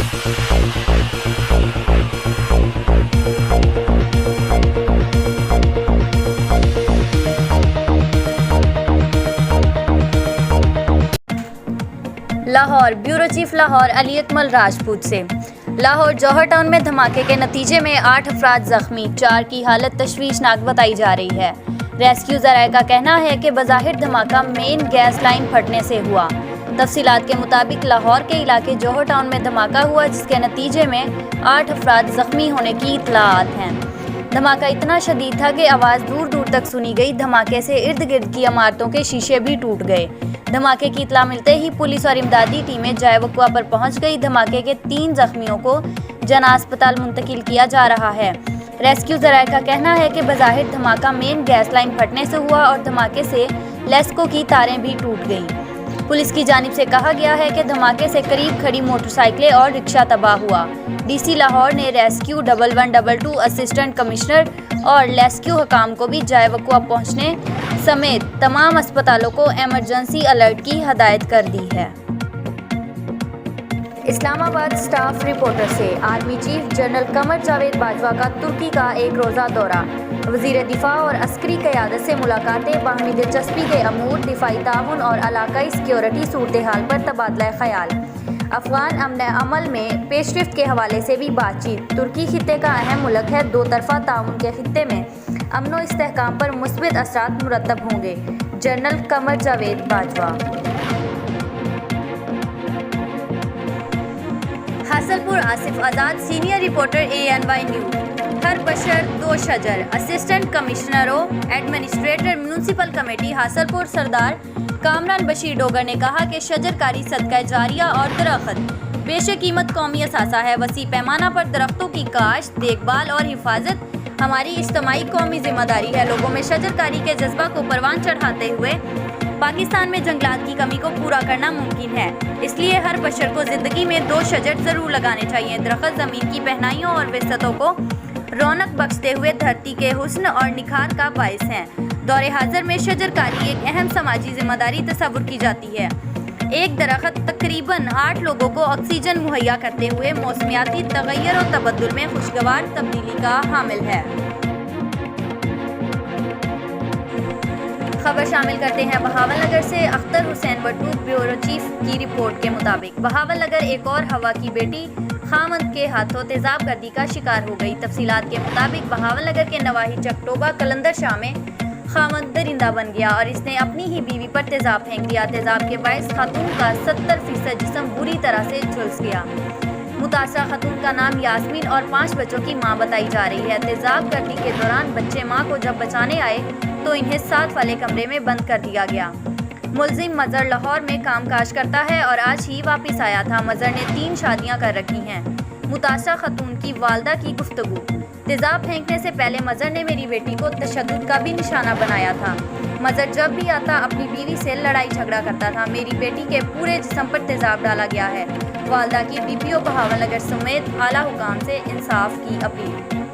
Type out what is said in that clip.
Lahore bureau chief Lahore علی اکمل راجپوت سے لاہور جوہر town میں دھماکے کے نتیجے میں 8 افراد زخمی، 4 کی حالت تشویشناک بتائی جا رہی ہے۔ ریسکیو ذرائع کا کہنا ہے کہ بظاہر دھماکہ مین گیس لائن پھٹنے سے ہوا۔ تفصیلات کے مطابق لاہور کے علاقے جوہر ٹاؤن میں دھماکہ ہوا جس کے نتیجے میں 8 افراد زخمی ہونے کی اطلاعات ہیں۔ دھماکہ اتنا شدید تھا کہ آواز دور دور تک سنی گئی۔ دھماکے سے ارد گرد کی عمارتوں کے شیشے بھی ٹوٹ گئے۔ دھماکے کی اطلاع ملتے ہی پولیس اور امدادی ٹیمیں جائے وقوع پر پہنچ گئی۔ دھماکے کے 3 زخمیوں کو جناح اسپتال منتقل کیا جا رہا ہے۔ ریسکیو ذرائع کا کہنا ہے کہ بظاہر دھماکہ مین گیس لائن پھٹنے سے ہوا اور دھماکے سے لیسکو کی تاریں بھی ٹوٹ گئیں۔ پولیس کی جانب سے کہا گیا ہے کہ دھماکے سے قریب کھڑی موٹر سائیکلیں اور رکشہ تباہ ہوا۔ ڈی سی لاہور نے ریسکیو 1122 اسسٹنٹ کمشنر اور لیسکیو حکام کو بھی جائے وقوع پہنچنے سمیت تمام اسپتالوں کو ایمرجنسی الرٹ کی ہدایت کر دی ہے۔ اسلام آباد اسٹاف رپورٹر سے army chief general Qamar Javed Bajwa کا ترکی کا 1 روزہ دورہ، وزیر دفاع اور عسکری قیادت سے ملاقاتیں، باہمی دلچسپی کے امور، دفاعی تعاون اور علاقائی سیکیورٹی صورتحال پر تبادلہ خیال، افغان امن عمل میں پیش رفت کے حوالے سے بھی بات چیت۔ ترکی خطے کا اہم ملک ہے، 2 طرفہ تعاون کے خطے میں امن و استحکام پر مثبت اثرات مرتب ہوں گے: جنرل قمر جاوید باجوہ۔ حاصل پور آصف آزاد سینئر رپورٹر ANY نیوز۔ ہر بشر 2 شجر، اسسٹنٹ کمشنروں ایڈمنسٹریٹر میونسپل کمیٹی حاصل پور سردار کامران بشیر ڈوگر نے کہا کہ شجر کاری صدقہ جاریہ اور درخت بیش قیمت قومی اثاثہ ہے۔ وسیع پیمانہ پر درختوں کی کاشت، دیکھ بھال اور حفاظت ہماری اجتماعی قومی ذمہ داری ہے۔ لوگوں میں شجر کاری کے جذبہ کو پروان چڑھاتے ہوئے پاکستان میں جنگلات کی کمی کو پورا کرنا ممکن ہے، اس لیے ہر بشر کو زندگی میں 2 شجر ضرور لگانے چاہیے۔ درخت زمین کی پہنائیوں اور وسعتوں کو رونق بخشتے ہوئے دھرتی کے حسن اور نکھار کا باعث ہیں۔ دور حاضر میں شجر کاری ایک اہم سماجی ذمہ داری تصور کی جاتی ہے۔ ایک درخت تقریباً 8 لوگوں کو آکسیجن مہیا کرتے ہوئے موسمیاتی تغیر و تبدل میں خوشگوار تبدیلی کا حامل ہے۔ خبر شامل کرتے ہیں بہاول نگر سے۔ اختر حسین بٹو بیورو چیف کی رپورٹ کے مطابق بہاول نگر ایک اور ہوا کی بیٹی خامند کے ہاتھوں تیزاب گردی کا شکار ہو گئی۔ تفصیلات کے مطابق بہاول نگر کے نواحی چکٹوبہ کلندر شاہ میں خامند درندہ بن گیا اور اس نے اپنی ہی بیوی پر تیزاب پھینک دیا۔ تیزاب کے باعث خاتون کا 70% جسم بری طرح سے جھلس گیا۔ متاثرہ خاتون کا نام یاسمین اور 5 بچوں کی ماں بتائی جا رہی ہے۔ تیزاب گردی کے دوران بچے ماں کو جب بچانے آئے تو انہیں ساتھ والے کمرے میں بند کر دیا گیا۔ ملزم مظہر لاہور میں کام کاج کرتا ہے اور آج ہی واپس آیا تھا۔ مظہر نے 3 شادیاں کر رکھی ہیں۔ متاثرہ خاتون کی والدہ کی گفتگو: تیزاب پھینکنے سے پہلے مظہر نے میری بیٹی کو تشدد کا بھی نشانہ بنایا تھا۔ مظہر جب بھی آتا اپنی بیوی سے لڑائی جھگڑا کرتا تھا۔ میری بیٹی کے پورے جسم پر تیزاب ڈالا گیا ہے۔ والدہ کی DPO بہاول نگر سمیت اعلیٰ حکام سے انصاف کی اپیل۔